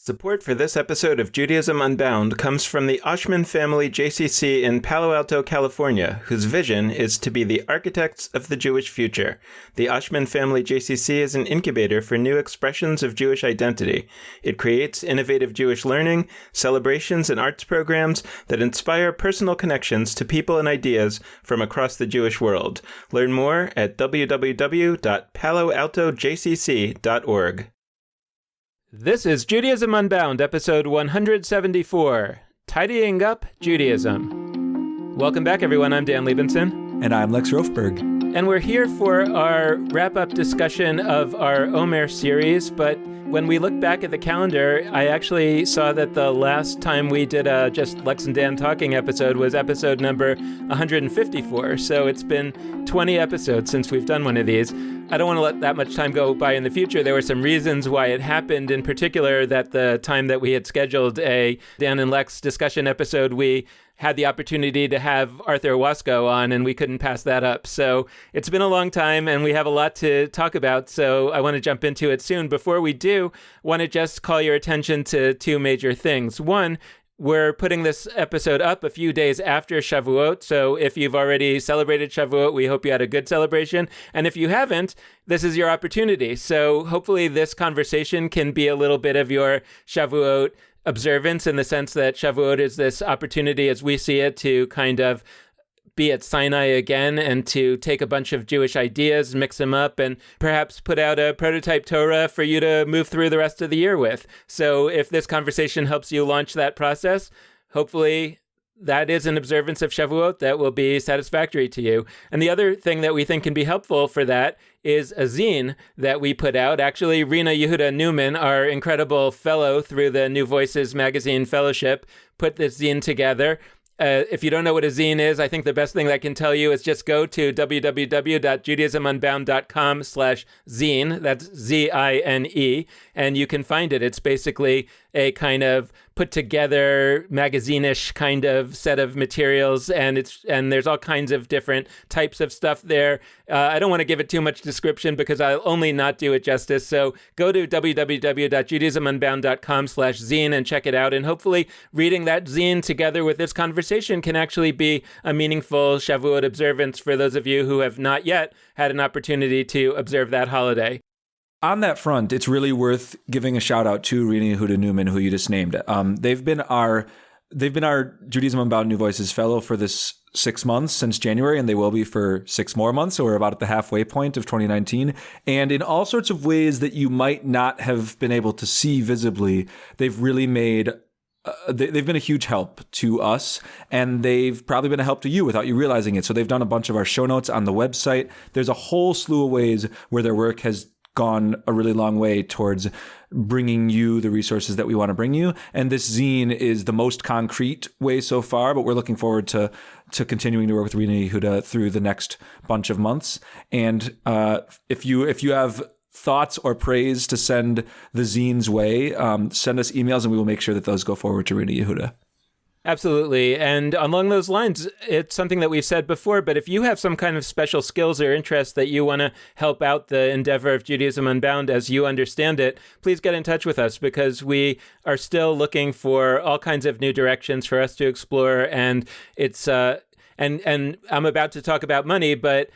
Support for this episode of Judaism Unbound comes from the Oshman Family JCC in Palo Alto, California, whose vision is to be the architects of the Jewish future. The Oshman Family JCC is an incubator for new expressions of Jewish identity. It creates innovative Jewish learning, celebrations, and arts programs that inspire personal connections to people and ideas from across the Jewish world. Learn more at www.paloaltojcc.org. This is Judaism Unbound, episode 174, Tidying Up Judaism. Welcome back, everyone. I'm Dan Liebenson. And I'm Lex Rofberg. And we're here for our wrap-up discussion of our Omer series, but when we look back at the calendar, I actually saw that the last time we did a just Lex and Dan talking episode was episode number 154, so it's been 20 episodes since we've done one of these. I don't want to let that much time go by in the future. There were some reasons why it happened, in particular that the time that we had scheduled a Dan and Lex discussion episode, we had the opportunity to have Arthur Wasco on, and we couldn't pass that up. So it's been a long time, and we have a lot to talk about, so I want to jump into it soon. Before we do, I want to just call your attention to two major things. One, we're putting this episode up a few days after Shavuot, so if you've already celebrated Shavuot, we hope you had a good celebration. And if you haven't, this is your opportunity. So hopefully this conversation can be a little bit of your Shavuot observance, in the sense that Shavuot is this opportunity, as we see it, to kind of be at Sinai again and to take a bunch of Jewish ideas, mix them up, and perhaps put out a prototype Torah for you to move through the rest of the year with. So if this conversation helps you launch that process, hopefully that is an observance of Shavuot that will be satisfactory to you. And the other thing that we think can be helpful for that is a zine that we put out. Actually, Rina Yehuda Newman, our incredible fellow through the New Voices magazine fellowship, put this zine together. If you don't know what a zine is, I think the best thing that I can tell you is just go to www.judaismunbound.com/zine. That's Z-I-N-E, and you can find it. It's basically a kind of put together magazine-ish kind of set of materials, and there's all kinds of different types of stuff there. I don't want to give it too much description because I'll only not do it justice. So go to www.judaismunbound.com/zine and check it out. And hopefully reading that zine together with this conversation can actually be a meaningful Shavuot observance for those of you who have not yet had an opportunity to observe that holiday. On that front, it's really worth giving a shout out to Rina Yehuda Newman, who you just named. They've been our Judaism Unbound New Voices fellow for this 6 months since January, and they will be for 6 more months. So we're about at the halfway point of 2019. And in all sorts of ways that you might not have been able to see visibly, they've really made they've been a huge help to us, and they've probably been a help to you without you realizing it. So they've done a bunch of our show notes on the website. There's a whole slew of ways where their work has gone a really long way towards bringing you the resources that we want to bring you. And this zine is the most concrete way so far, but we're looking forward to continuing to work with Rina Yehuda through the next bunch of months. And if you have thoughts or praise to send the zine's way, send us emails and we will make sure that those go forward to Rina Yehuda. Absolutely. And along those lines, it's something that we've said before, but if you have some kind of special skills or interests that you want to help out the endeavor of Judaism Unbound as you understand it, please get in touch with us, because we are still looking for all kinds of new directions for us to explore. And it's and I'm about to talk about money, but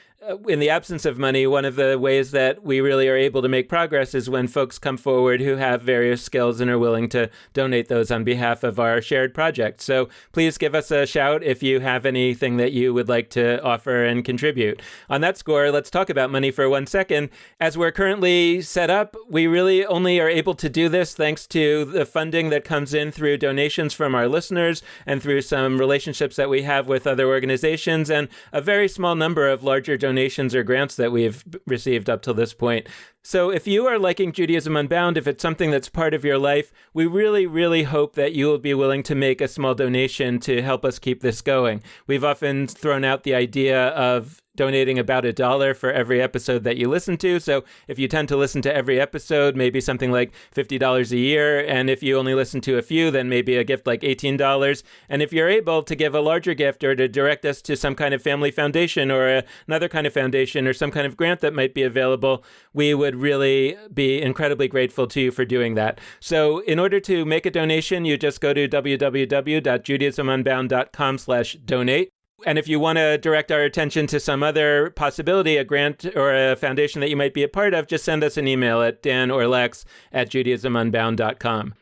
in the absence of money, one of the ways that we really are able to make progress is when folks come forward who have various skills and are willing to donate those on behalf of our shared project. So please give us a shout if you have anything that you would like to offer and contribute. On that score, let's talk about money for 1 second. As we're currently set up, we really only are able to do this thanks to the funding that comes in through donations from our listeners and through some relationships that we have with other organizations, and a very small number of larger donations or grants that we've received up till this point. So if you are liking Judaism Unbound, if it's something that's part of your life, we really, really hope that you will be willing to make a small donation to help us keep this going. We've often thrown out the idea of donating about $1 for every episode that you listen to. So if you tend to listen to every episode, maybe something like $50 a year. And if you only listen to a few, then maybe a gift like $18. And if you're able to give a larger gift or to direct us to some kind of family foundation or another kind of foundation or some kind of grant that might be available, we would really be incredibly grateful to you for doing that. So in order to make a donation, you just go to www.judaismunbound.com/donate. And if you want to direct our attention to some other possibility, a grant or a foundation that you might be a part of, just send us an email at dan.or.lex@judaismunbound.com.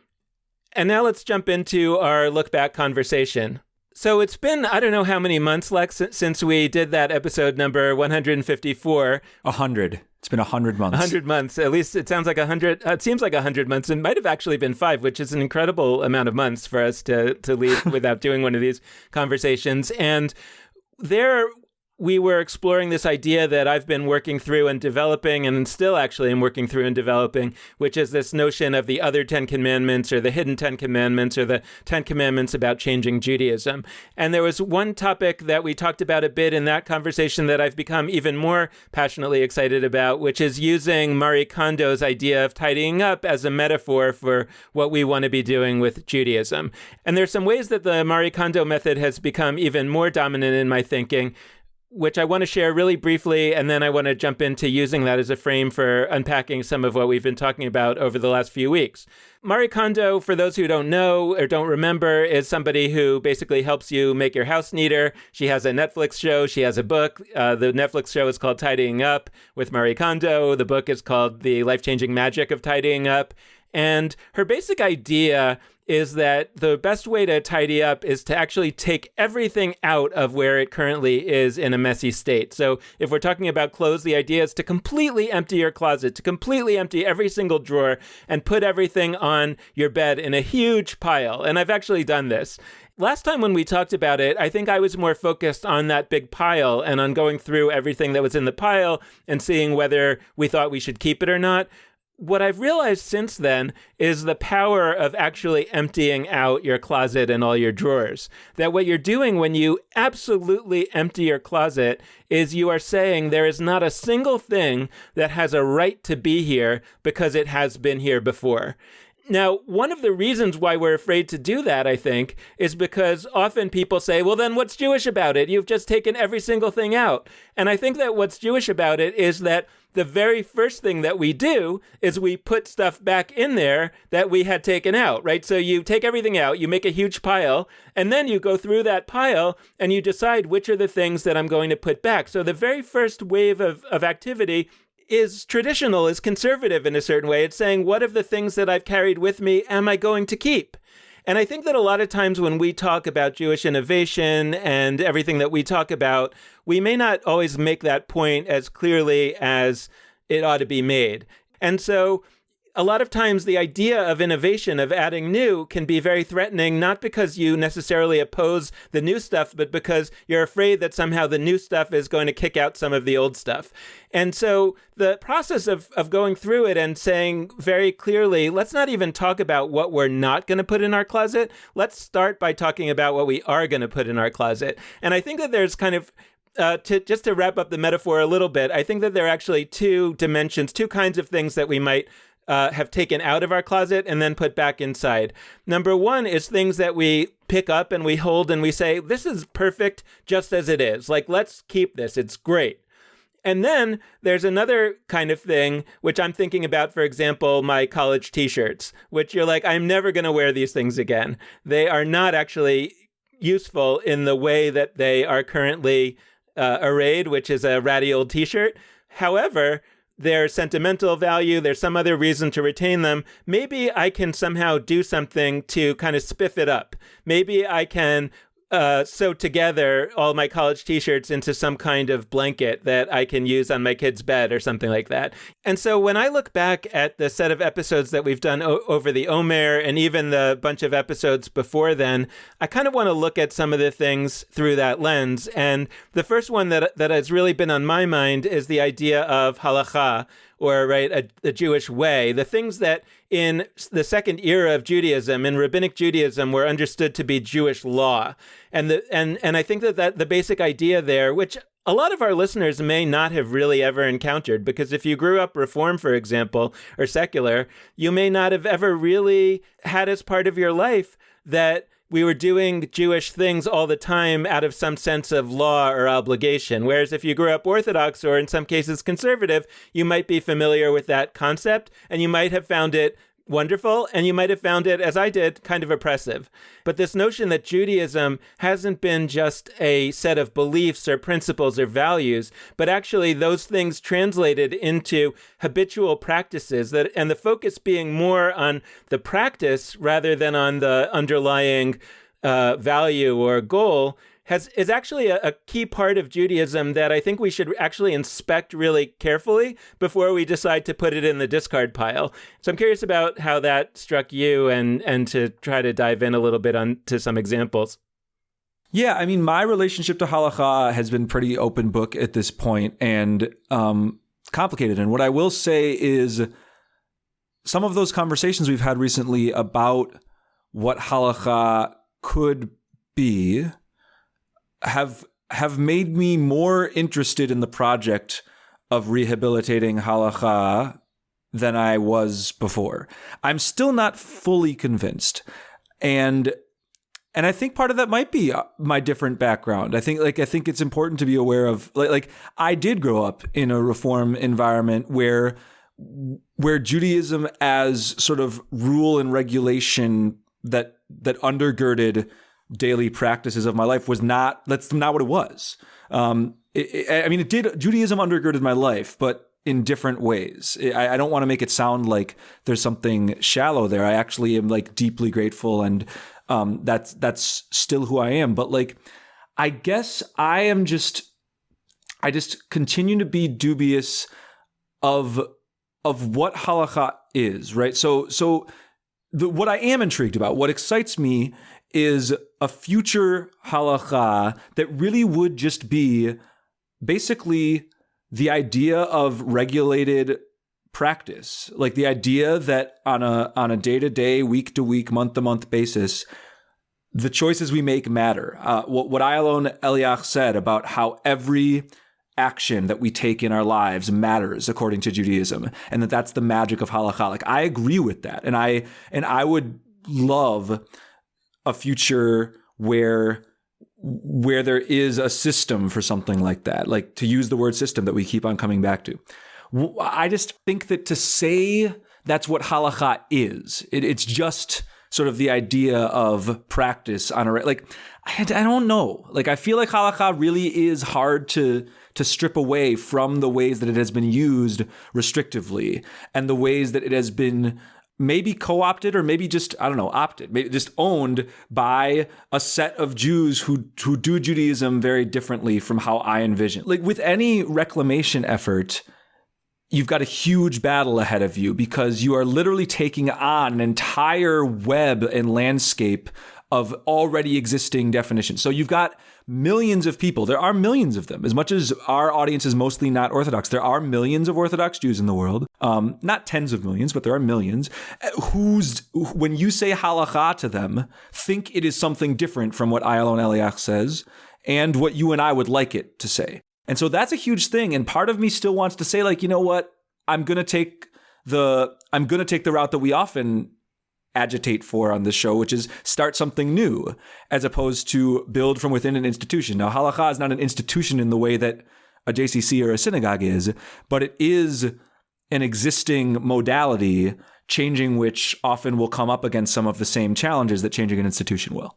And now let's jump into our look back conversation. So it's been, I don't know how many months, Lex, since we did that episode number 154. 100. It's been 100 months. 100 months. At least it sounds like 100. It seems like 100 months. It might have actually been 5, which is an incredible amount of months for us to leave without doing one of these conversations. And there we were exploring this idea that I've been working through and developing, and still actually am working through and developing, which is this notion of the other 10 commandments or the hidden 10 commandments or the 10 commandments about changing Judaism. And there was one topic that we talked about a bit in that conversation that I've become even more passionately excited about, which is using Marie Kondo's idea of tidying up as a metaphor for what we want to be doing with Judaism. And there's some ways that the Marie Kondo method has become even more dominant in my thinking, which I want to share really briefly, and then I want to jump into using that as a frame for unpacking some of what we've been talking about over the last few weeks. Marie Kondo, for those who don't know or don't remember, is somebody who basically helps you make your house neater. She has a Netflix show. She has a book. The Netflix show is called Tidying Up with Marie Kondo. The book is called The Life-Changing Magic of Tidying Up. And her basic idea is that the best way to tidy up is to actually take everything out of where it currently is in a messy state. So if we're talking about clothes, the idea is to completely empty your closet, to completely empty every single drawer and put everything on your bed in a huge pile. And I've actually done this. Last time when we talked about it, I think I was more focused on that big pile and on going through everything that was in the pile and seeing whether we thought we should keep it or not. What I've realized since then is the power of actually emptying out your closet and all your drawers. That what you're doing when you absolutely empty your closet is you are saying there is not a single thing that has a right to be here because it has been here before. Now, one of the reasons why we're afraid to do that, I think, is because often people say, well, then what's Jewish about it? You've just taken every single thing out. And I think that what's Jewish about it is that the very first thing that we do is we put stuff back in there that we had taken out, right? So you take everything out, you make a huge pile, and then you go through that pile and you decide which are the things that I'm going to put back. So the very first wave of activity is traditional, is conservative in a certain way. It's saying, what of the things that I've carried with me am I going to keep? And I think that a lot of times when we talk about Jewish innovation and everything that we talk about, we may not always make that point as clearly as it ought to be made. And so a lot of times the idea of innovation, of adding new, can be very threatening, not because you necessarily oppose the new stuff, but because you're afraid that somehow the new stuff is going to kick out some of the old stuff. And so the process of going through it and saying very clearly, let's not even talk about what we're not going to put in our closet. Let's start by talking about what we are going to put in our closet. And I think that there's kind of to wrap up the metaphor a little bit, I think that there are actually two dimensions, two kinds of things that we might have taken out of our closet and then put back inside. Number one is things that we pick up and we hold and we say, this is perfect just as it is. Like, let's keep this. It's great. And then there's another kind of thing, which I'm thinking about, for example, my college t-shirts, which you're like, I'm never going to wear these things again. They are not actually useful in the way that they are currently arrayed, which is a ratty old t-shirt. However, there's sentimental value, there's some other reason to retain them. Maybe I can somehow do something to kind of spiff it up. Maybe I can sew together all my college t-shirts into some kind of blanket that I can use on my kid's bed or something like that. And so when I look back at the set of episodes that we've done over the Omer and even the bunch of episodes before then, I kind of want to look at some of the things through that lens. And the first one that has really been on my mind is the idea of halakha, or right, a Jewish way, the things that in the second era of Judaism, in rabbinic Judaism, were understood to be Jewish law. And I think that the basic idea there, which a lot of our listeners may not have really ever encountered, because if you grew up Reform, for example, or secular, you may not have ever really had as part of your life that we were doing Jewish things all the time out of some sense of law or obligation. Whereas if you grew up Orthodox or in some cases conservative, you might be familiar with that concept and you might have found it wonderful, and you might have found it, as I did, kind of oppressive. But this notion that Judaism hasn't been just a set of beliefs or principles or values, but actually those things translated into habitual practices, that, and the focus being more on the practice rather than on the underlying value or goal, is actually a key part of Judaism that I think we should actually inspect really carefully before we decide to put it in the discard pile. So I'm curious about how that struck you and to try to dive in a little bit to some examples. Yeah, I mean, my relationship to halakha has been pretty open book at this point and complicated. And what I will say is some of those conversations we've had recently about what halakha could be have made me more interested in the project of rehabilitating halakha than I was before. I'm still not fully convinced. And I think part of that might be my different background. I think it's important to be aware of, like I did grow up in a Reform environment where Judaism as sort of rule and regulation that undergirded daily practices of my life that's not what it was. Judaism undergirded my life, but in different ways. I don't want to make it sound like there's something shallow there. I actually am like deeply grateful, and that's still who I am. But like, I guess I just continue to be dubious of what halakha is, right? So what I am intrigued about, what excites me, is a future halakha that really would just be basically the idea of regulated practice, like the idea that on a day-to-day, week-to-week, month-to-month basis, the choices we make matter. What Ayalon Eliach said about how every action that we take in our lives matters according to Judaism, and that's the magic of halakha. Like, I agree with that, and I would love a future where there is a system for something like that, like to use the word system that we keep on coming back to. I just think that to say that's what halakha is, it's just sort of the idea of practice on I don't know. Like, I feel like halakha really is hard to strip away from the ways that it has been used restrictively and the ways that it has been maybe co-opted or maybe just, I don't know, opted, maybe just owned by a set of Jews who do Judaism very differently from how I envision. Like with any reclamation effort, you've got a huge battle ahead of you because you are literally taking on an entire web and landscape of already existing definitions. So you've got millions of people. There are millions of them. As much as our audience is mostly not Orthodox, there are millions of Orthodox Jews in the world. Not tens of millions, but there are millions when you say halakha to them, think it is something different from what Ayalon Eliach says and what you and I would like it to say. And so that's a huge thing. And part of me still wants to say, like, you know what? I'm going to take the route that we often agitate for on this show, which is start something new as opposed to build from within an institution. Now, halakha is not an institution in the way that a JCC or a synagogue is, but it is an existing modality, changing which often will come up against some of the same challenges that changing an institution will.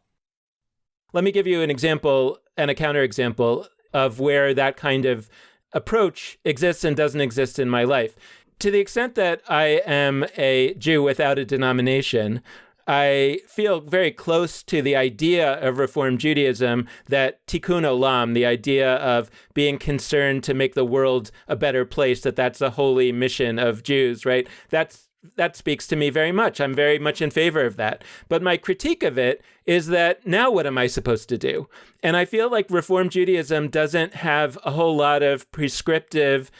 Let me give you an example and a counterexample of where that kind of approach exists and doesn't exist in my life. To the extent that I am a Jew without a denomination, I feel very close to the idea of Reform Judaism, that tikkun olam, the idea of being concerned to make the world a better place, that's a holy mission of Jews, right? That speaks to me very much. I'm very much in favor of that. But my critique of it is that now what am I supposed to do? And I feel like Reform Judaism doesn't have a whole lot of prescriptive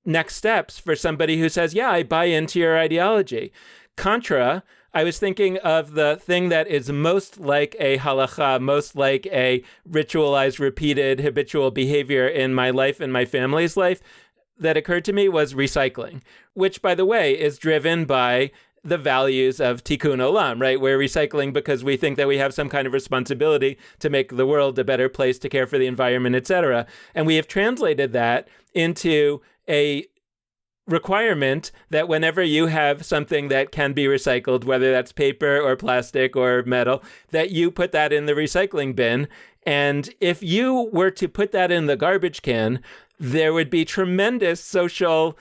next steps for somebody who says, yeah, I buy into your ideology. Contra, I was thinking of the thing that is most like a halacha, most like a ritualized, repeated, habitual behavior in my life and my family's life that occurred to me was recycling, which, by the way, is driven by the values of tikkun olam, right? We're recycling because we think that we have some kind of responsibility to make the world a better place, to care for the environment, etc. And we have translated that into a requirement that whenever you have something that can be recycled, whether that's paper or plastic or metal, that you put that in the recycling bin. And if you were to put that in the garbage can, there would be tremendous social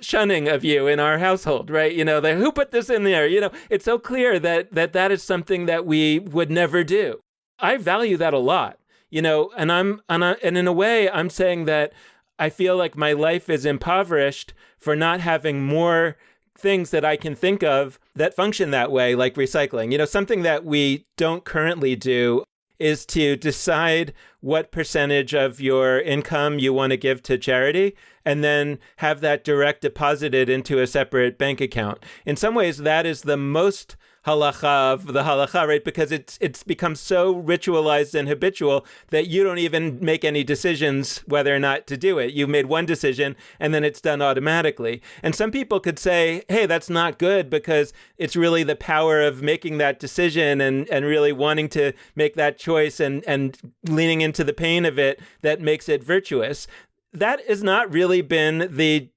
shunning of you in our household, right? Who put this in there? It's so clear that is something that we would never do. I value that a lot, and in a way, I'm saying that I feel like my life is impoverished for not having more things that I can think of that function that way, like recycling. Something that we don't currently do is to decide what percentage of your income you want to give to charity and then have that direct deposited into a separate bank account. In some ways, that is the most halacha of the halacha, right? Because it's become so ritualized and habitual that you don't even make any decisions whether or not to do it. You made one decision and then it's done automatically. And some people could say, hey, that's not good because it's really the power of making that decision and really wanting to make that choice and leaning into the pain of it that makes it virtuous. That has not really been the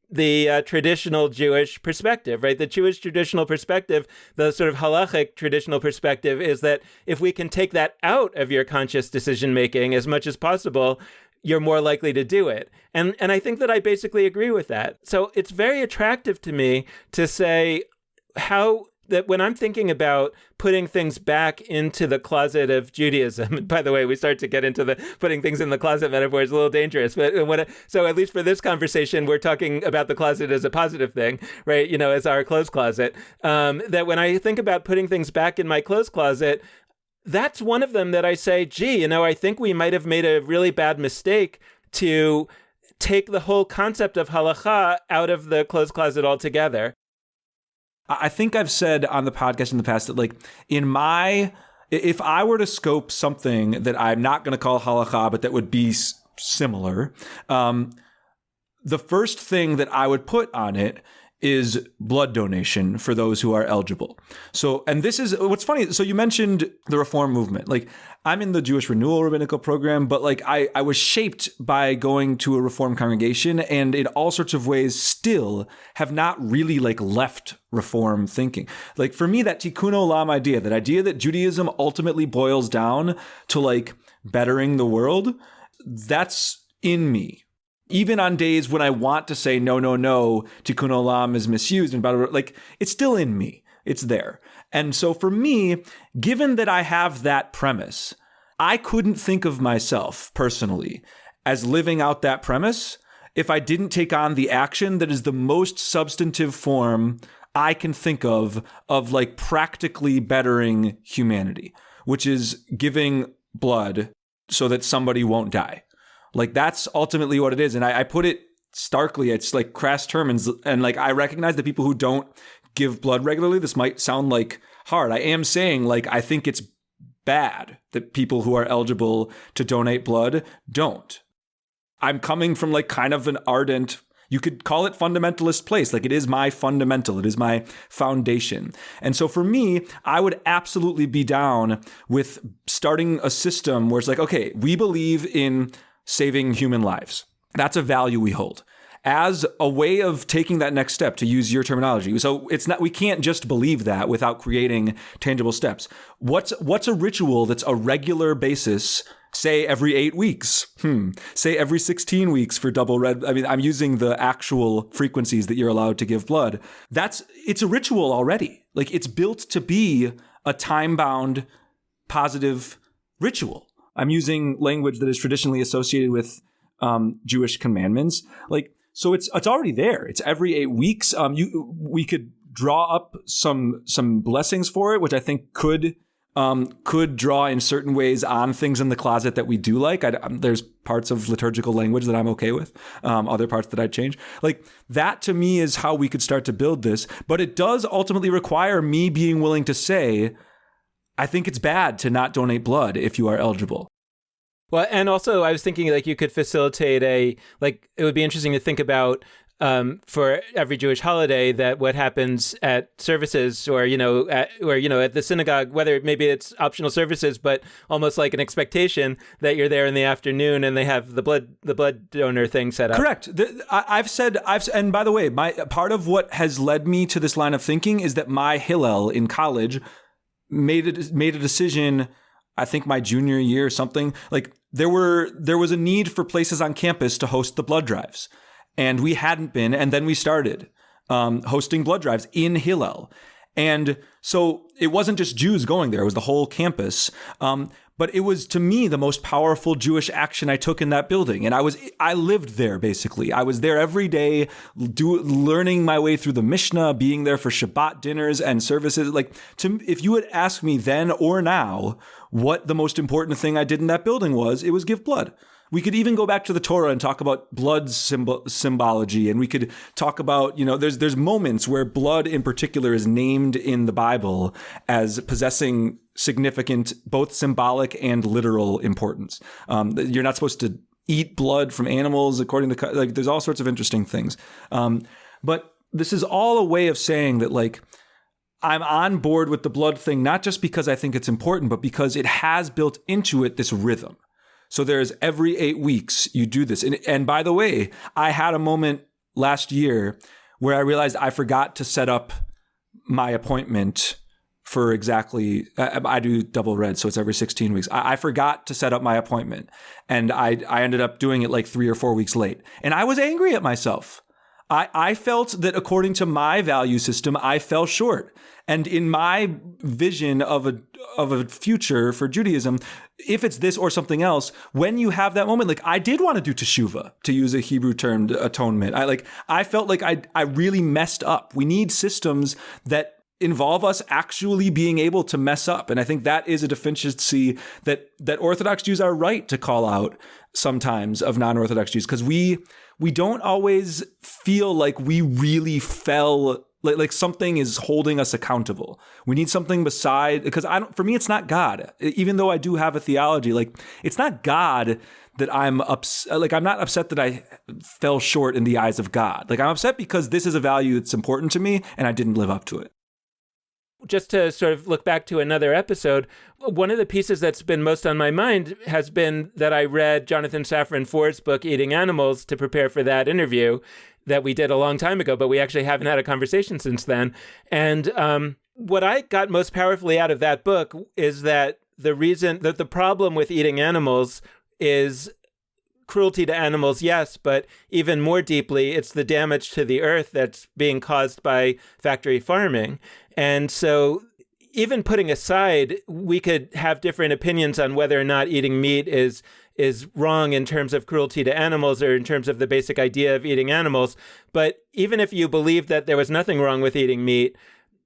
traditional Jewish perspective, right? The Jewish traditional perspective, the sort of halachic traditional perspective, is that if we can take that out of your conscious decision-making as much as possible, you're more likely to do it. And I think that I basically agree with that. So it's very attractive to me to say how that when I'm thinking about putting things back into the closet of Judaism, by the way, we start to get into the putting things in the closet metaphor is a little dangerous, but so at least for this conversation, we're talking about the closet as a positive thing, right? As our clothes closet. That when I think about putting things back in my clothes closet, that's one of them that I say, gee, I think we might have made a really bad mistake to take the whole concept of halacha out of the clothes closet altogether. I think I've said on the podcast in the past that if I were to scope something that I'm not going to call halacha, but that would be similar, the first thing that I would put on it is blood donation for those who are eligible. So, and this is what's funny. So you mentioned the Reform movement. I'm in the Jewish Renewal Rabbinical program, but I was shaped by going to a Reform congregation and in all sorts of ways still have not really left Reform thinking. For me, that tikkun olam idea, that idea that Judaism ultimately boils down to bettering the world, that's in me. Even on days when I want to say, no, tikkun olam is misused and blah, blah, blah, it's still in me. It's there. And so for me, given that I have that premise, I couldn't think of myself personally as living out that premise if I didn't take on the action that is the most substantive form I can think of practically bettering humanity, which is giving blood so that somebody won't die. That's ultimately what it is. And I put it starkly, it's crass terms. And I recognize that people who don't give blood regularly, this might sound hard. I am saying I think it's bad that people who are eligible to donate blood don't. I'm coming from kind of an ardent, you could call it fundamentalist place. It is my fundamental. It is my foundation. And so for me, I would absolutely be down with starting a system where it's okay, we believe in saving human lives. That's a value we hold as a way of taking that next step, to use your terminology. So it's not, we can't just believe that without creating tangible steps. What's a ritual that's a regular basis, say every 8 weeks, say every 16 weeks for double red. I mean, I'm using the actual frequencies that you're allowed to give blood. It's a ritual already. It's built to be a time-bound positive ritual. I'm using language that is traditionally associated with Jewish commandments. So it's already there. It's every 8 weeks. We could draw up some blessings for it, which I think could could draw in certain ways on things in the closet that we do like. There's parts of liturgical language that I'm okay with, other parts that I'd change. Like that to me is how we could start to build this. But it does ultimately require me being willing to say, I think it's bad to not donate blood if you are eligible. Well, and also I was thinking like you could facilitate it would be interesting to think about for every Jewish holiday that what happens at services or at the synagogue, whether maybe it's optional services, but almost like an expectation that you're there in the afternoon and they have the blood donor thing set up. Correct. And by the way, part of what has led me to this line of thinking is that my Hillel in college made a decision, I think my junior year or something, like there was a need for places on campus to host the blood drives. And we hadn't been, and then we started hosting blood drives in Hillel. And so it wasn't just Jews going there, it was the whole campus. But it was, to me, the most powerful Jewish action I took in that building. And I lived there, basically. I was there every day, learning my way through the Mishnah, being there for Shabbat dinners and services. If you had asked me then or now what the most important thing I did in that building was, it was give blood. We could even go back to the Torah and talk about blood symbology, and we could talk about, there's moments where blood in particular is named in the Bible as possessing significant, both symbolic and literal importance. You're not supposed to eat blood from animals according to, there's all sorts of interesting things. But this is all a way of saying that, I'm on board with the blood thing, not just because I think it's important, but because it has built into it this rhythm. So there's every 8 weeks you do this. And by the way, I had a moment last year where I realized I forgot to set up my appointment for exactly, I do double red, so it's every 16 weeks. I forgot to set up my appointment, and I ended up doing it 3 or 4 weeks late. And I was angry at myself. I felt that according to my value system, I fell short. And in my vision of a future for Judaism, if it's this or something else, when you have that moment, I did want to do teshuvah, to use a Hebrew term, atonement. I felt like I really messed up. We need systems that involve us actually being able to mess up. And I think that is a deficiency that Orthodox Jews are right to call out sometimes of non-Orthodox Jews, because we don't always feel like we really fell, like something is holding us accountable. We need something beside, because for me, it's not God. Even though I do have a theology, it's not God that I'm upset. I'm not upset that I fell short in the eyes of God. I'm upset because this is a value that's important to me and I didn't live up to it. Just to sort of look back to another episode, one of the pieces that's been most on my mind has been that I read Jonathan Safran Foer's book, Eating Animals, to prepare for that interview that we did a long time ago, but we actually haven't had a conversation since then. And what I got most powerfully out of that book is that the problem with eating animals is cruelty to animals, yes, but even more deeply, it's the damage to the earth that's being caused by factory farming. And so even putting aside, we could have different opinions on whether or not eating meat is wrong in terms of cruelty to animals or in terms of the basic idea of eating animals. But even if you believe that there was nothing wrong with eating meat,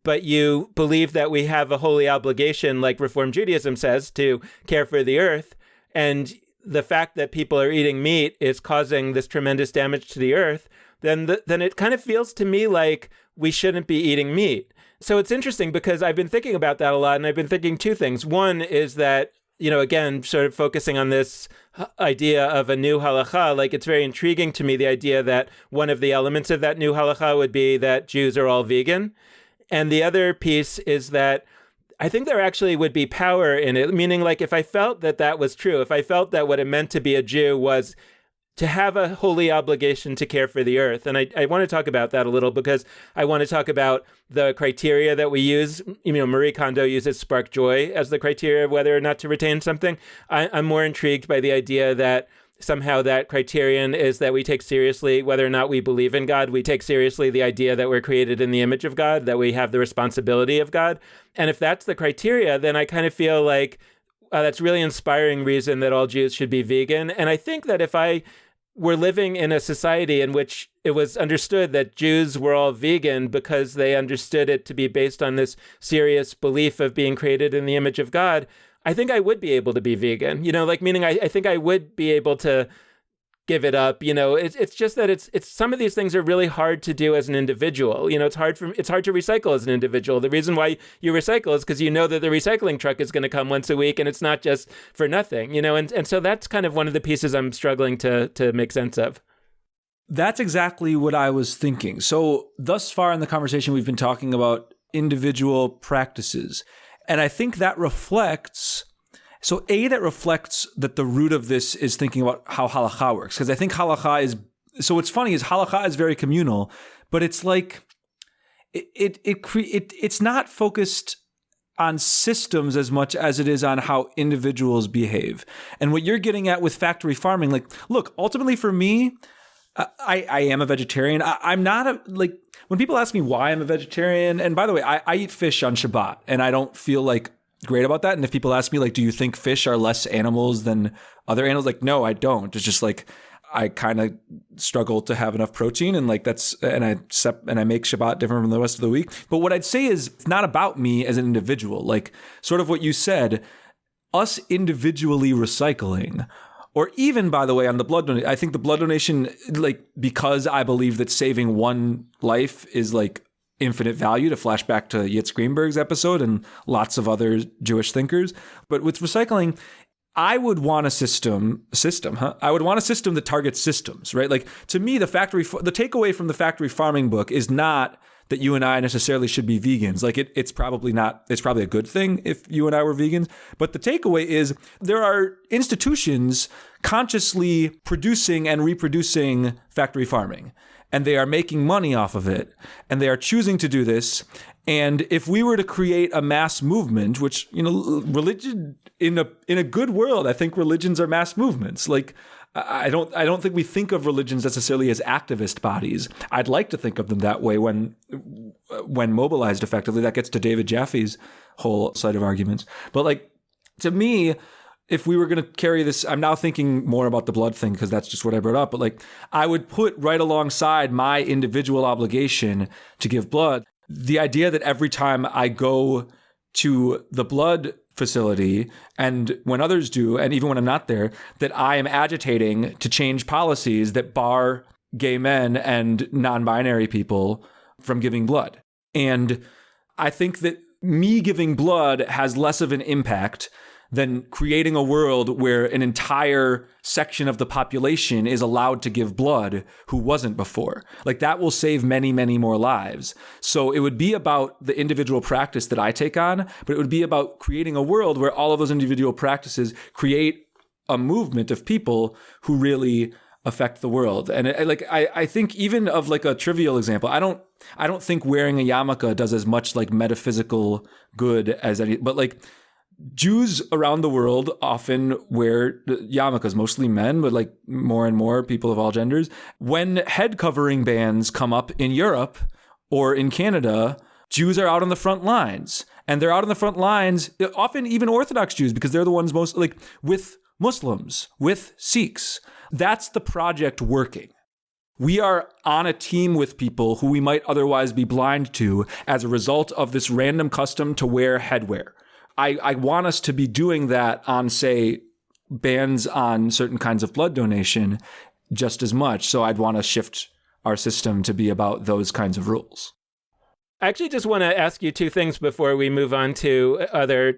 but you believe that we have a holy obligation, like Reform Judaism says, to care for the earth, and the fact that people are eating meat is causing this tremendous damage to the earth, then it kind of feels to me like we shouldn't be eating meat. So it's interesting because I've been thinking about that a lot, and I've been thinking two things. One is that, again, sort of focusing on this idea of a new halakha, it's very intriguing to me, the idea that one of the elements of that new halakha would be that Jews are all vegan. And the other piece is that I think there actually would be power in it, meaning if I felt that was true, if I felt that what it meant to be a Jew was to have a holy obligation to care for the earth. And I want to talk about that a little because I want to talk about the criteria that we use. Marie Kondo uses spark joy as the criteria of whether or not to retain something. I'm more intrigued by the idea that somehow that criterion is that we take seriously whether or not we believe in God. We take seriously the idea that we're created in the image of God, that we have the responsibility of God. And if that's the criteria, then I kind of feel like that's really inspiring reason that all Jews should be vegan. And I think that if I we're living in a society in which it was understood that Jews were all vegan because they understood it to be based on this serious belief of being created in the image of God, I think I would be able to be vegan, meaning I think I would be able to give it up. It's just that it's some of these things are really hard to do as an individual. It's hard to recycle as an individual. The reason why you recycle is because you know that the recycling truck is going to come once a week and it's not just for nothing, and so that's kind of one of the pieces I'm struggling to make sense of. That's exactly what I was thinking. So thus far in the conversation, we've been talking about individual practices. And I think that reflects that the root of this is thinking about how halakha works. Because I think halakha is, so what's funny is halakha is very communal, but it's like, it's not focused on systems as much as it is on how individuals behave. And what you're getting at with factory farming, like, look, ultimately for me, I am a vegetarian. I'm not when people ask me why I'm a vegetarian, and by the way, I eat fish on Shabbat, and I don't feel like great about that. And if people ask me, like, do you think fish are less animals than other animals? Like, no, I don't. It's just like, I kind of struggle to have enough protein, and like and I make Shabbat different from the rest of the week. But what I'd say is it's not about me as an individual. Like sort of what you said, us individually recycling, or even, by the way, on the blood donation, I think the blood donation, like, because I believe that saving one life is like infinite value, to flash back to Yitz Greenberg's episode and lots of other Jewish thinkers. But with recycling, I would want a system. I would want a system that targets systems, right? Like, to me, the takeaway from the factory farming book is not that you and I necessarily should be vegans. Like, it's probably not. It's probably a good thing if you and I were vegans. But the takeaway is there are institutions consciously producing and reproducing factory farming, and they are making money off of it, and they are choosing to do this. And if we were to create a mass movement, which, religion in a good world, I think religions are mass movements. Like, I don't think we think of religions necessarily as activist bodies. I'd like to think of them that way when mobilized effectively. That gets to David Jaffe's whole side of arguments. But like, to me, if we were going to carry this, I'm now thinking more about the blood thing because that's just what I brought up. But like, I would put right alongside my individual obligation to give blood the idea that every time I go to the blood facility, and when others do, and even when I'm not there, that I am agitating to change policies that bar gay men and non-binary people from giving blood. And I think that me giving blood has less of an impact than creating a world where an entire section of the population is allowed to give blood who wasn't before. Like, that will save many, many more lives. So it would be about the individual practice that I take on, but it would be about creating a world where all of those individual practices create a movement of people who really affect the world. And I think even of like a trivial example, I don't think wearing a yarmulke does as much like metaphysical good as any, but like, Jews around the world often wear yarmulkes, mostly men, but like more and more people of all genders. When head covering bans come up in Europe or in Canada, Jews are out on the front lines. And they're out on the front lines, often even Orthodox Jews, because they're the ones most, like, with Muslims, with Sikhs. That's the project working. We are on a team with people who we might otherwise be blind to as a result of this random custom to wear headwear. I want us to be doing that on, say, bans on certain kinds of blood donation just as much. So I'd want to shift our system to be about those kinds of rules. I actually just want to ask you two things before we move on to other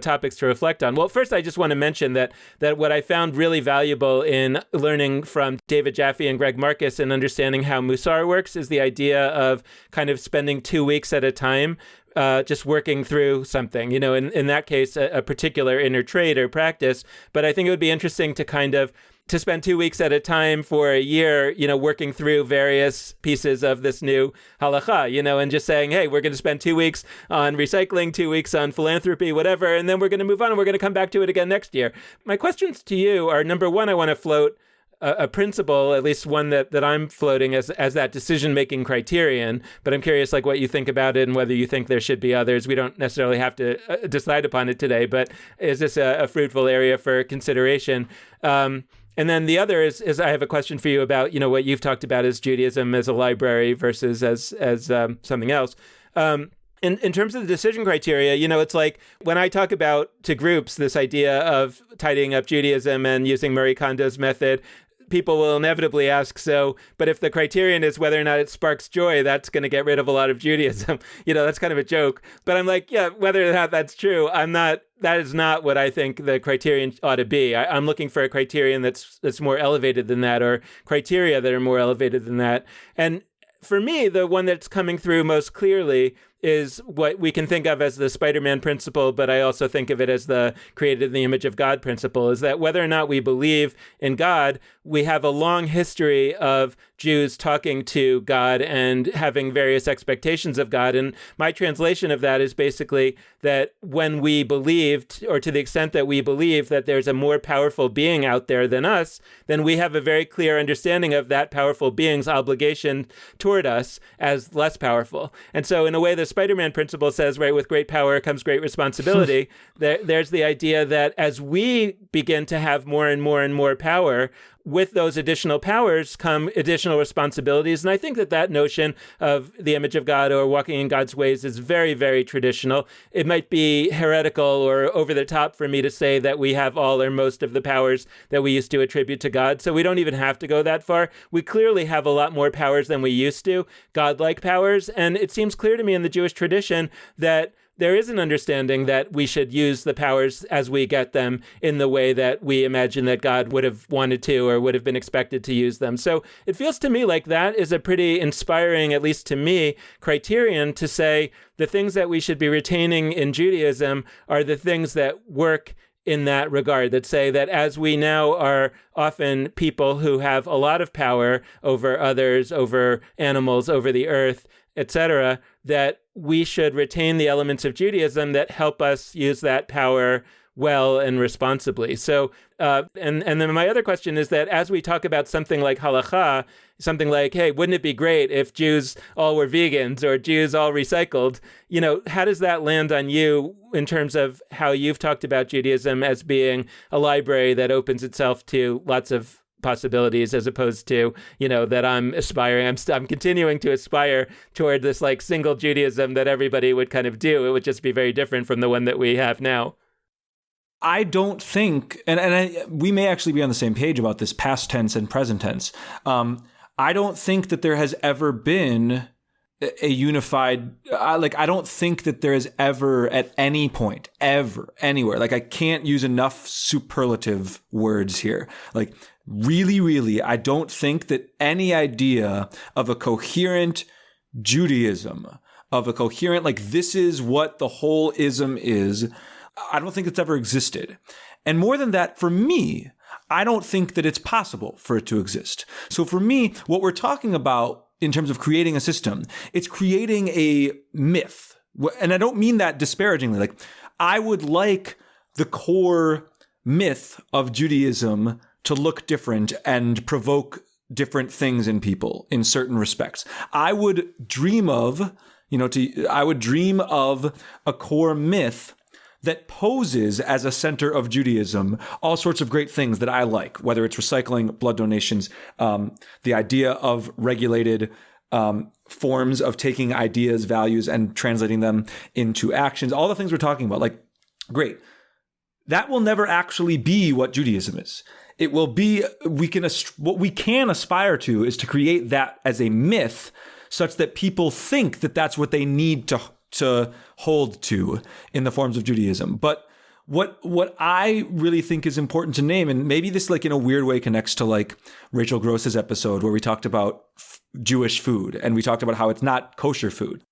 topics to reflect on. Well, first, I just want to mention that what I found really valuable in learning from David Jaffe and Greg Marcus and understanding how Musar works is the idea of kind of spending 2 weeks at a time just working through something, in that case, a particular inner trait or practice. But I think it would be interesting to spend 2 weeks at a time for a year, working through various pieces of this new halakha, and just saying, hey, we're going to spend 2 weeks on recycling, 2 weeks on philanthropy, whatever, and then we're going to move on and we're going to come back to it again next year. My questions to you are, number one, I want to float a principle, at least one that I'm floating as that decision-making criterion, but I'm curious like what you think about it and whether you think there should be others. We don't necessarily have to decide upon it today, but is this a fruitful area for consideration? And then the other is I have a question for you about, what you've talked about as Judaism as a library versus as something else. In terms of the decision criteria, it's like when I talk about to groups this idea of tidying up Judaism and using Marie Kondo's method, people will inevitably ask, but if the criterion is whether or not it sparks joy, that's going to get rid of a lot of Judaism. That's kind of a joke. But I'm like, yeah, whether or not that's true, that is not what I think the criterion ought to be. I'm looking for a criterion that's more elevated than that, or criteria that are more elevated than that. And for me, the one that's coming through most clearly is what we can think of as the Spider-Man principle, but I also think of it as the created in the image of God principle, is that whether or not we believe in God, we have a long history of Jews talking to God and having various expectations of God. And my translation of that is basically that when we believed, or to the extent that we believe that there's a more powerful being out there than us, then we have a very clear understanding of that powerful being's obligation toward us as less powerful. And so in a way, the Spider-Man principle says, right, with great power comes great responsibility. There's the idea that as we begin to have more and more and more power, with those additional powers come additional responsibilities. And I think that notion of the image of God or walking in God's ways is very, very traditional. It might be heretical or over the top for me to say that we have all or most of the powers that we used to attribute to God. So we don't even have to go that far. We clearly have a lot more powers than we used to, godlike powers. And it seems clear to me in the Jewish tradition that there is an understanding that we should use the powers as we get them in the way that we imagine that God would have wanted to or would have been expected to use them. So it feels to me like that is a pretty inspiring, at least to me, criterion to say the things that we should be retaining in Judaism are the things that work in that regard, that say that as we now are often people who have a lot of power over others, over animals, over the earth, etc., that we should retain the elements of Judaism that help us use that power well and responsibly. So, and then my other question is that as we talk about something like halakha, something like, hey, wouldn't it be great if Jews all were vegans or Jews all recycled? How does that land on you in terms of how you've talked about Judaism as being a library that opens itself to lots of possibilities, as opposed to, that I'm continuing to aspire toward this like single Judaism that everybody would kind of do. It would just be very different from the one that we have now. I don't think, we may actually be on the same page about this past tense and present tense. I don't think that there has ever been a unified, I don't think that there is ever at any point, ever, anywhere, I can't use enough superlative words here. Really, really, I don't think that any idea of a coherent Judaism, of a coherent, this is what the whole ism is, I don't think it's ever existed. And more than that, for me, I don't think that it's possible for it to exist. So for me, what we're talking about in terms of creating a system, it's creating a myth. And I don't mean that disparagingly. I would like the core myth of Judaism to look different and provoke different things in people in certain respects. I would dream of, a core myth that poses as a center of Judaism all sorts of great things that I like, whether it's recycling, blood donations, the idea of regulated forms of taking ideas, values, and translating them into actions, all the things we're talking about. Great. That will never actually be what Judaism is. It will be, what we can aspire to is to create that as a myth such that people think that that's what they need to hold to in the forms of Judaism. But what I really think is important to name, and maybe this in a weird way connects to Rachel Gross's episode where we talked about Jewish food and we talked about how it's not kosher food.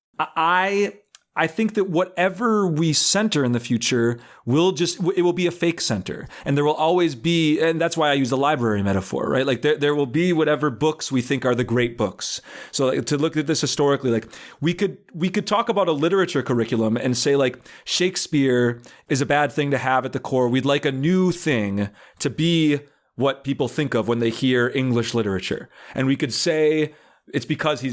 I think that whatever we center in the future it will be a fake center. And there will always be, and that's why I use the library metaphor, right? There will be whatever books we think are the great books. So to look at this historically, we could talk about a literature curriculum and say Shakespeare is a bad thing to have at the core. We'd like a new thing to be what people think of when they hear English literature. And we could say, it's because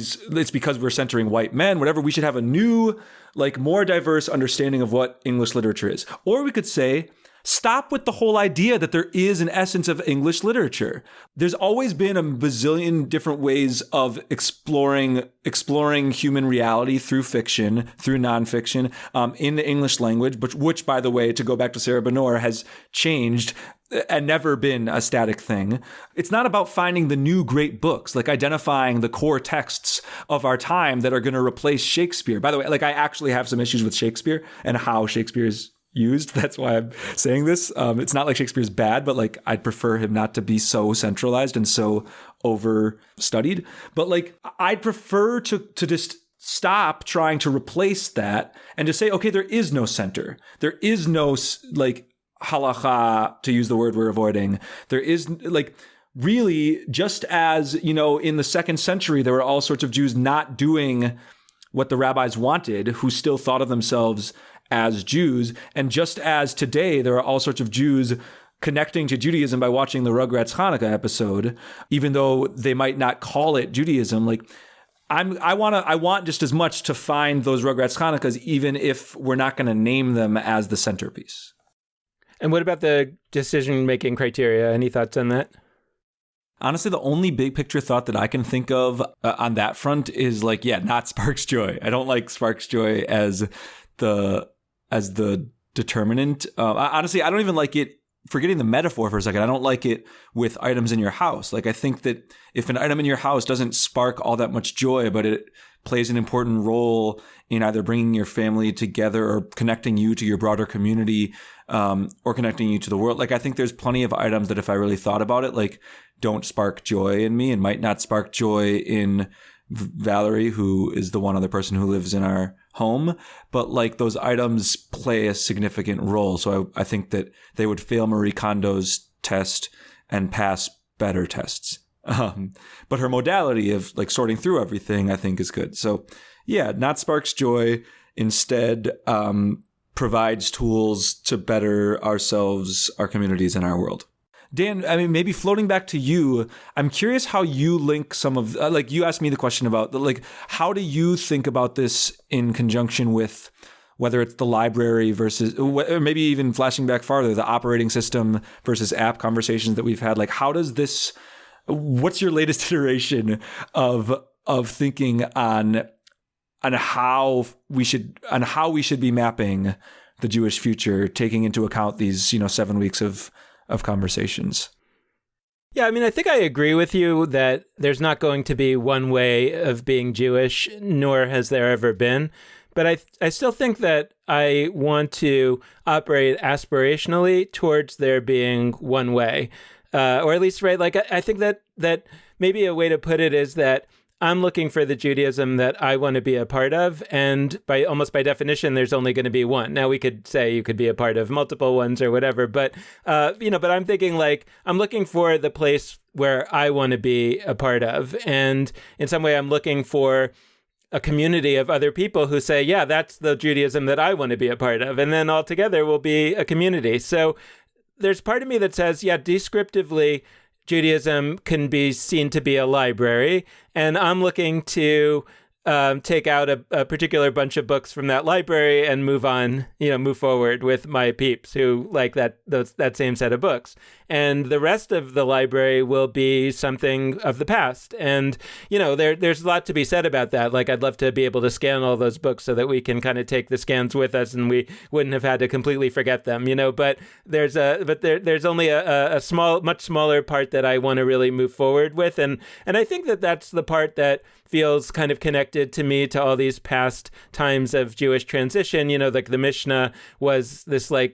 we're centering white men, whatever. We should have a new, more diverse understanding of what English literature is. Or we could say stop with the whole idea that there is an essence of English literature. There's always been a bazillion different ways of exploring human reality through fiction, through nonfiction, in the English language, which, by the way, to go back to Sarah Benor, has changed and never been a static thing. It's not about finding the new great books, like identifying the core texts of our time that are going to replace Shakespeare. By the way, like I actually have some issues with Shakespeare and how Shakespeare is used. That's why I'm saying this. It's not like Shakespeare's bad, but like I'd prefer him not to be so centralized and so overstudied. But like I'd prefer to just stop trying to replace that and to say, okay, there is no center. There is no like halacha, to use the word we're avoiding. There is like really, just as, in the 2nd century, there were all sorts of Jews not doing what the rabbis wanted, who still thought of themselves as Jews. And just as today, there are all sorts of Jews connecting to Judaism by watching the Rugrats Hanukkah episode, even though they might not call it Judaism. Like I want just as much to find those Rugrats Hanukkahs, even if we're not going to name them as the centerpiece. And what about the decision-making criteria? Any thoughts on that? Honestly, the only big picture thought that I can think of on that front is like, not Sparks Joy. I don't like Sparks Joy as the determinant. Honestly, I don't even like it, forgetting the metaphor for a second, I don't like it with items in your house. Like I think that if an item in your house doesn't spark all that much joy, but it plays an important role in either bringing your family together or connecting you to your broader community, or connecting you to the world. Like I think there's plenty of items that if I really thought about it, like don't spark joy in me and might not spark joy in Valerie, who is the one other person who lives in our home. But like those items play a significant role. So I think that they would fail Marie Kondo's test and pass better tests. But her modality of like sorting through everything, I think is good. So not sparks joy. Instead, provides tools to better ourselves, our communities, and our world. Dan, I mean, maybe floating back to you, I'm curious how you link some of, like you asked me the question about, like, how do you think about this in conjunction with whether it's the library versus, or maybe even flashing back farther, the operating system versus app conversations that we've had? Like, how does this, what's your latest iteration of thinking on how we should be mapping the Jewish future, taking into account these 7 weeks of conversations? Yeah, I mean, I think I agree with you that there's not going to be one way of being Jewish, nor has there ever been. But I still think that I want to operate aspirationally towards there being one way, or at least, right? Like, I think that maybe a way to put it is that I'm looking for the Judaism that I want to be a part of, and by definition, there's only going to be one. Now, we could say you could be a part of multiple ones or whatever, but but I'm thinking like I'm looking for the place where I want to be a part of, and in some way, I'm looking for a community of other people who say, yeah, that's the Judaism that I want to be a part of, and then all together we'll be a community. So there's part of me that says, yeah, descriptively, Judaism can be seen to be a library, and I'm looking to take out a particular bunch of books from that library and move forward with my peeps who like that same set of books. And the rest of the library will be something of the past. And, there's a lot to be said about that. Like, I'd love to be able to scan all those books so that we can kind of take the scans with us and we wouldn't have had to completely forget them, but there's only a much smaller part that I want to really move forward with. And I think that's the part that feels kind of connected to me to all these past times of Jewish transition. Like the Mishnah was this I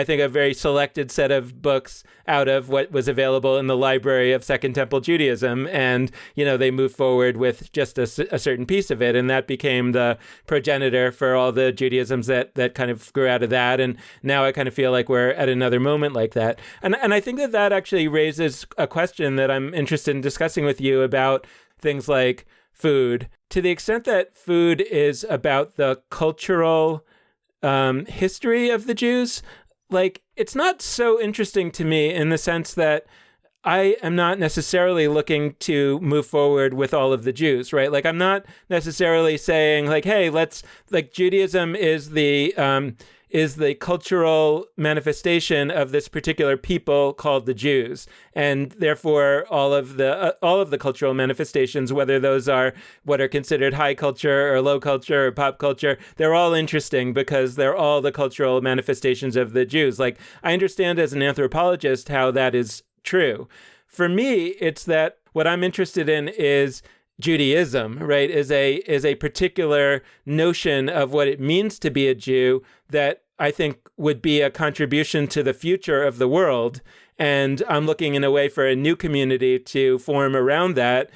think a very selected set of books out of what was available in the library of Second Temple Judaism. And, they moved forward with just a certain piece of it. And that became the progenitor for all the Judaisms that kind of grew out of that. And now I kind of feel like we're at another moment like that. And I think that actually raises a question that I'm interested in discussing with you about things like food, to the extent that food is about the cultural history of the Jews. Like, it's not so interesting to me in the sense that I am not necessarily looking to move forward with all of the Jews, right? Like, I'm not necessarily saying like, hey, Judaism is the is the cultural manifestation of this particular people called the Jews. And therefore, all of the cultural manifestations, whether those are what are considered high culture or low culture or pop culture, they're all interesting because they're all the cultural manifestations of the Jews. Like, I understand as an anthropologist how that is true. For me, it's that what I'm interested in is Judaism, right, is a particular notion of what it means to be a Jew that I think would be a contribution to the future of the world. And I'm looking in a way for a new community to form around that,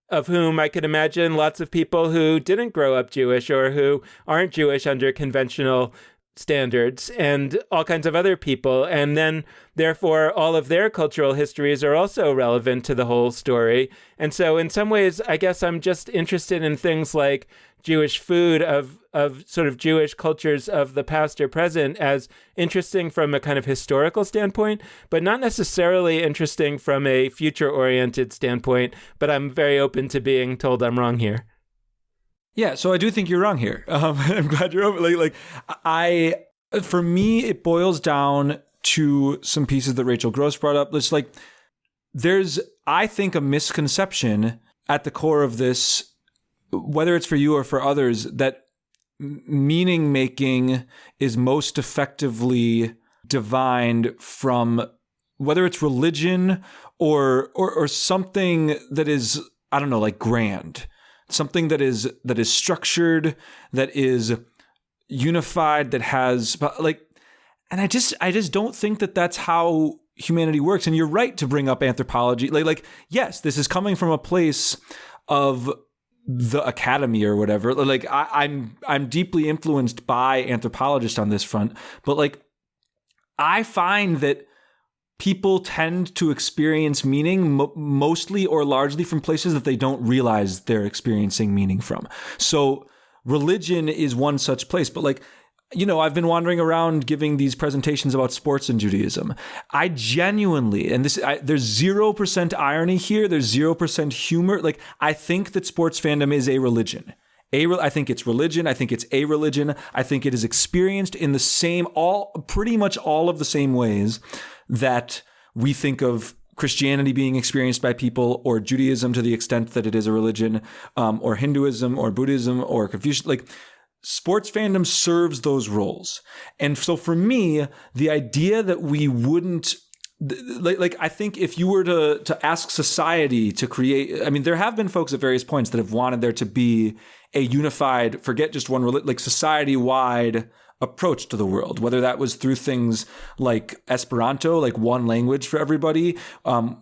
of whom I could imagine lots of people who didn't grow up Jewish or who aren't Jewish under conventional standards, and all kinds of other people. And then, therefore, all of their cultural histories are also relevant to the whole story. And so in some ways, I guess I'm just interested in things like Jewish food of sort of Jewish cultures of the past or present as interesting from a kind of historical standpoint, but not necessarily interesting from a future-oriented standpoint. But I'm very open to being told I'm wrong here. Yeah, so I do think you're wrong here. I'm glad you're over. For me, it boils down to some pieces that Rachel Gross brought up. It's like there's, I think, a misconception at the core of this, whether it's for you or for others, that meaning making is most effectively divined from whether it's religion or something that is, I don't know, like grand. Something that is structured, that is unified, that has and I just don't think that that's how humanity works. And you're right to bring up anthropology. Yes, this is coming from a place of the academy or whatever. I'm deeply influenced by anthropologists on this front, but I find that people tend to experience meaning mostly or largely from places that they don't realize they're experiencing meaning from. So religion is one such place. But I've been wandering around giving these presentations about sports in Judaism. I genuinely, and there's 0% irony here. There's 0% humor. I think that sports fandom is a religion. I think it's religion. I think it's a religion. I think it is experienced in pretty much all of the same ways that we think of Christianity being experienced by people, or Judaism to the extent that it is a religion, or Hinduism or Buddhism or Confucian. Sports fandom serves those roles. And so for me, the idea that we wouldn't, I think if you were to ask society to create, there have been folks at various points that have wanted there to be a unified, forget just one, society-wide approach to the world, whether that was through things like Esperanto, one language for everybody,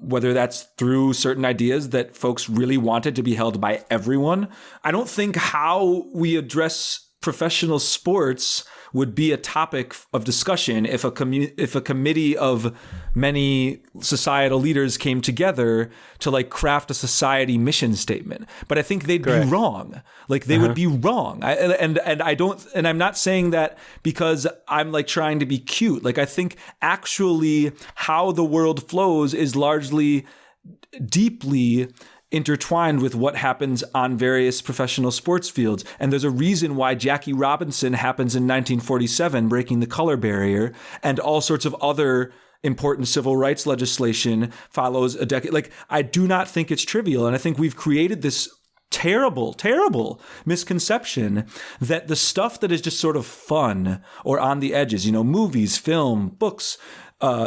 whether that's through certain ideas that folks really wanted to be held by everyone. I don't think how we address professional sports would be a topic of discussion if a committee of many societal leaders came together to craft a society mission statement. But I think they'd Correct. be wrong. They would be wrong. I'm not saying that because I'm trying to be cute. I think actually how the world flows is largely deeply intertwined with what happens on various professional sports fields. And there's a reason why Jackie Robinson happens in 1947, breaking the color barrier, and all sorts of other important civil rights legislation follows a decade. I do not think it's trivial. And I think we've created this terrible, terrible misconception that the stuff that is just sort of fun or on the edges, movies, film, books,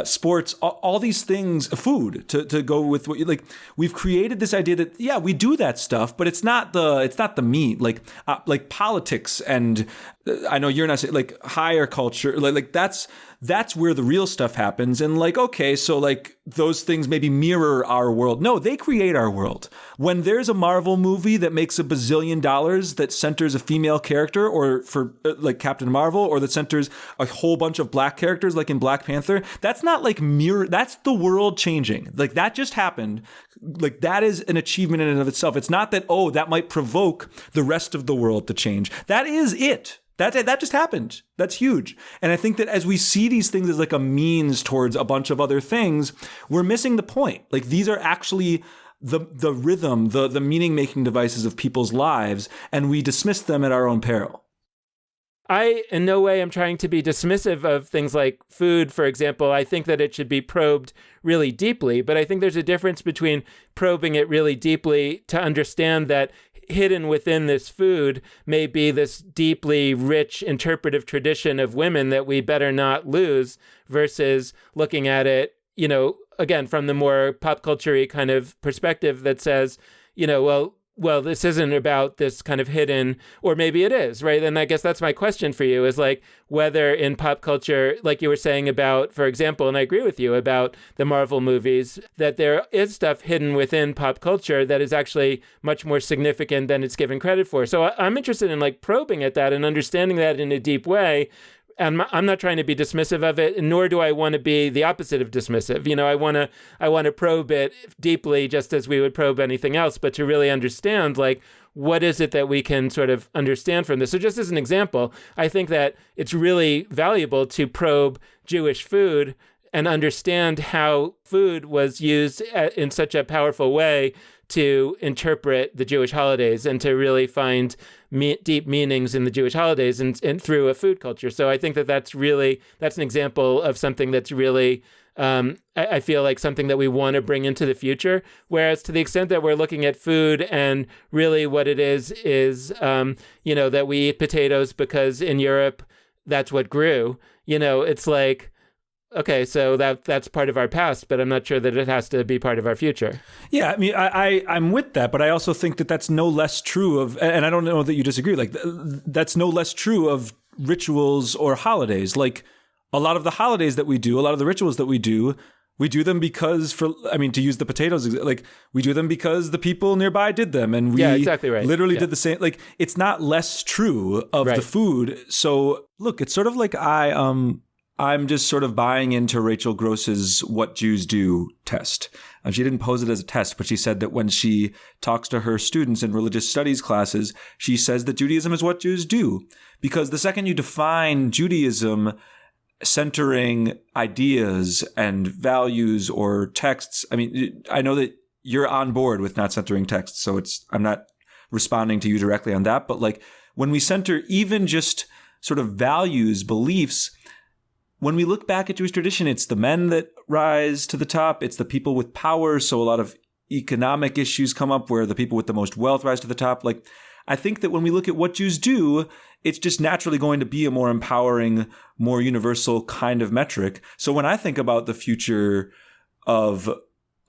sports, all these things, food to go with what you we've created this idea that, yeah, we do that stuff, but it's not the meat, politics. And I know you're not saying higher culture, that's where the real stuff happens. And okay, so those things maybe mirror our world. No, they create our world. When there's a Marvel movie that makes $1 bazillion that centers a female character, or for Captain Marvel, or that centers a whole bunch of black characters in Black Panther, that's not mirror, that's the world changing. That just happened. That is an achievement in and of itself. It's not that, that might provoke the rest of the world to change. That is it. That just happened. That's huge. And I think that as we see these things as a means towards a bunch of other things, we're missing the point. These are actually the rhythm, the meaning-making devices of people's lives, and we dismiss them at our own peril. I, in no way, am trying to be dismissive of things like food, for example. I think that it should be probed really deeply, but I think there's a difference between probing it really deeply to understand that hidden within this food may be this deeply rich interpretive tradition of women that we better not lose, versus looking at it, again, from the more pop culture-y kind of perspective that says, well, this isn't about this kind of hidden, or maybe it is, right? And I guess that's my question for you, is like whether in pop culture, like you were saying about, for example, and I agree with you about the Marvel movies, that there is stuff hidden within pop culture that is actually much more significant than it's given credit for. So I'm interested in like probing at that and understanding that in a deep way. And I'm not trying to be dismissive of it, nor do I want to be the opposite of dismissive. I want to probe it deeply, just as we would probe anything else, but to really understand, like, what is it that we can sort of understand from this? So just as an example, I think that it's really valuable to probe Jewish food and understand how food was used in such a powerful way to interpret the Jewish holidays and to really find deep meanings in the Jewish holidays and through a food culture. So I think that's an example of something that's really, I feel like something that we want to bring into the future. Whereas to the extent that we're looking at food and really what it is, that we eat potatoes because in Europe, that's what grew, it's like, okay, so that's part of our past, but I'm not sure that it has to be part of our future. Yeah, I mean, I'm with that, but I also think that that's no less true of, and I don't know that you disagree, like that's no less true of rituals or holidays. Like a lot of the holidays that we do, a lot of the rituals that we do them because to use the potatoes, like we do them because the people nearby did them, and we exactly right. literally did the same. Like it's not less true of the food. So look, it's sort of like I'm just sort of buying into Rachel Gross's "What Jews Do" test. She didn't pose it as a test, but she said that when she talks to her students in religious studies classes, she says that Judaism is what Jews do. Because the second you define Judaism centering ideas and values or texts, I know that you're on board with not centering texts, so I'm not responding to you directly on that. But like when we center even just sort of values, beliefs, when we look back at Jewish tradition, it's the men that rise to the top. It's the people with power. So a lot of economic issues come up where the people with the most wealth rise to the top. Like, I think that when we look at what Jews do, it's just naturally going to be a more empowering, more universal kind of metric. So when I think about the future of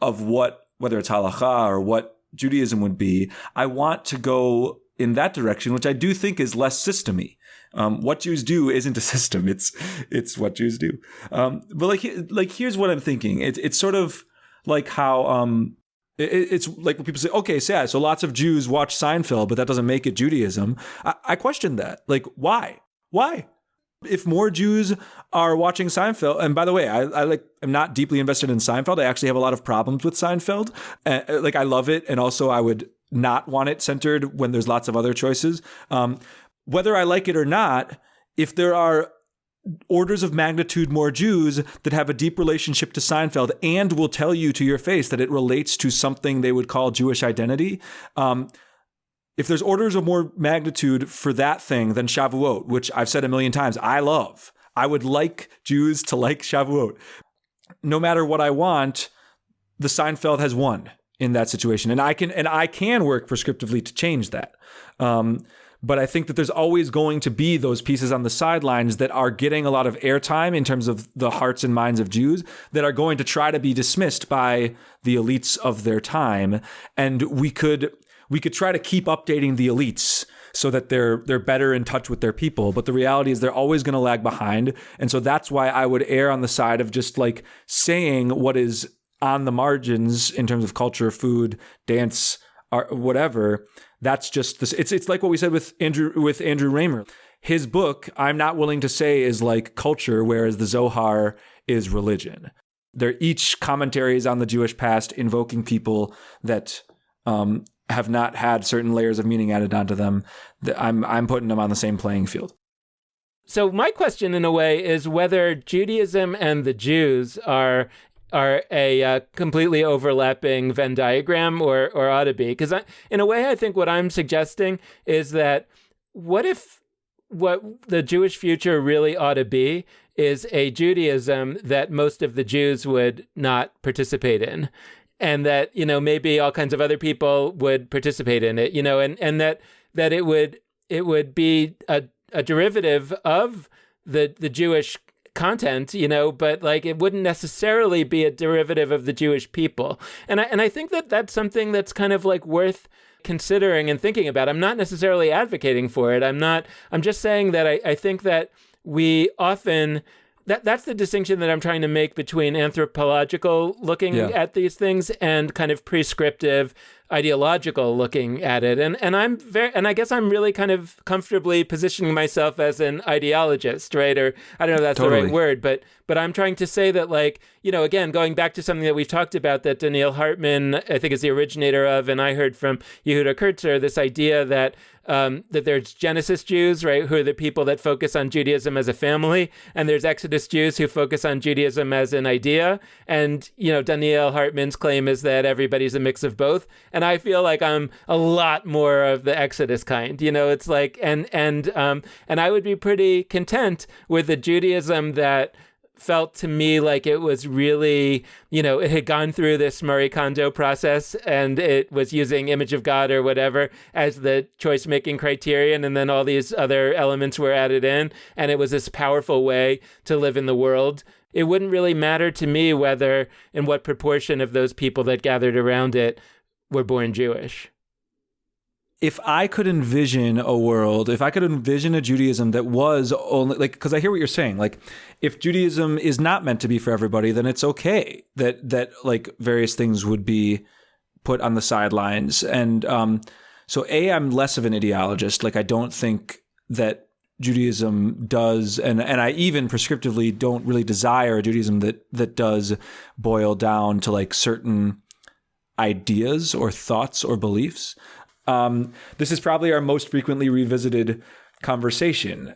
whether it's halakha or what Judaism would be, I want to go in that direction, which I do think is less system-y. What Jews do isn't a system; it's what Jews do. But here's what I'm thinking. It's sort of like how it's like when people say, okay, so lots of Jews watch Seinfeld, but that doesn't make it Judaism. I question that. Like, why? Why? If more Jews are watching Seinfeld, and by the way, I'm not deeply invested in Seinfeld. I actually have a lot of problems with Seinfeld. I love it, and also I would not want it centered when there's lots of other choices. Whether I like it or not, if there are orders of magnitude more Jews that have a deep relationship to Seinfeld and will tell you to your face that it relates to something they would call Jewish identity, if there's orders of more magnitude for that thing than Shavuot, which I've said a million times, I love. I would like Jews to like Shavuot. No matter what I want, the Seinfeld has won in that situation. And I can work prescriptively to change that. But I think that there's always going to be those pieces on the sidelines that are getting a lot of airtime in terms of the hearts and minds of Jews that are going to try to be dismissed by the elites of their time. And we could try to keep updating the elites so that they're better in touch with their people. But the reality is they're always going to lag behind. And so that's why I would err on the side of just like saying what is on the margins in terms of culture, food, dance, art, whatever. That's just this. It's like what we said with Andrew Raymer. His book, I'm not willing to say, is like culture, whereas the Zohar is religion. They're each commentaries on the Jewish past, invoking people that have not had certain layers of meaning added onto them. I'm putting them on the same playing field. So my question, in a way, is whether Judaism and the Jews are a completely overlapping Venn diagram or ought to be. Because in a way, I think what I'm suggesting is that what if what the Jewish future really ought to be is a Judaism that most of the Jews would not participate in, and that, maybe all kinds of other people would participate in it, and that it would be a derivative of the Jewish content, but like it wouldn't necessarily be a derivative of the Jewish people. And I think that that's something that's kind of like worth considering and thinking about. I'm not necessarily advocating for it. I'm just saying that I think that we often, that's the distinction that I'm trying to make between anthropological looking at these things and kind of prescriptive ideological looking at it. And I guess I'm really kind of comfortably positioning myself as an ideologist, right? Or I don't know if that's Totally. the right word, but I'm trying to say that, like, again, going back to something that we've talked about that Daniel Hartman, I think, is the originator of, and I heard from Yehuda Kurtzer, this idea that there's Genesis Jews, right, who are the people that focus on Judaism as a family, and there's Exodus Jews who focus on Judaism as an idea. And, Daniel Hartman's claim is that everybody's a mix of both. And I feel like I'm a lot more of the Exodus kind, it's like, and I would be pretty content with a Judaism that felt to me like it was really, it had gone through this Marie Kondo process and it was using image of God or whatever as the choice-making criterion. And then all these other elements were added in. And it was this powerful way to live in the world. It wouldn't really matter to me whether and what proportion of those people that gathered around it were born Jewish. If I could envision a world, if I could envision a Judaism that was only, like, because I hear what you're saying, like, if Judaism is not meant to be for everybody, then it's okay that like various things would be put on the sidelines. And so I'm less of an ideologist. Like, I don't think that Judaism does, and I even prescriptively don't really desire a Judaism that does boil down to like certain ideas or thoughts or beliefs. This is probably our most frequently revisited conversation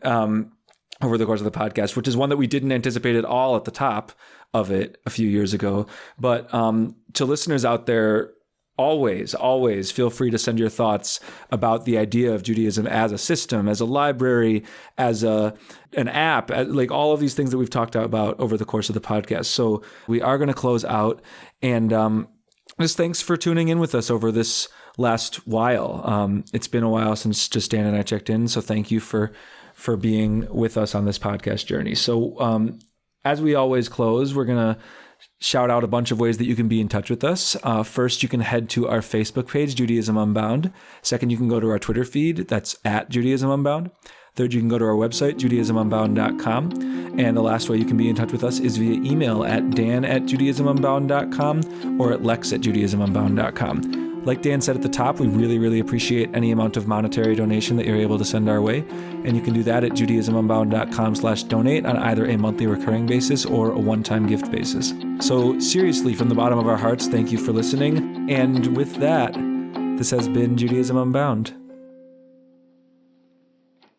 over the course of the podcast, which is one that we didn't anticipate at all at the top of it a few years ago. But to listeners out there, always feel free to send your thoughts about the idea of Judaism as a system, as a library, as an app, like all of these things that we've talked about over the course of the podcast. So we are going to close out, and just thanks for tuning in with us over this last while. It's been a while since just Dan and I checked in, so thank you for being with us on this podcast journey. So as we always close, we're going to shout out a bunch of ways that you can be in touch with us. First, you can head to our Facebook page, Judaism Unbound. Second, you can go to our Twitter feed. That's at Judaism Unbound. Third, you can go to our website, JudaismUnbound.com. And the last way you can be in touch with us is via email at dan@JudaismUnbound.com or at lex@JudaismUnbound.com. Like Dan said at the top, we really appreciate any amount of monetary donation that you're able to send our way. And you can do that at JudaismUnbound.com/donate on either a monthly recurring basis or a one-time gift basis. So seriously, from the bottom of our hearts, thank you for listening. And with that, this has been Judaism Unbound.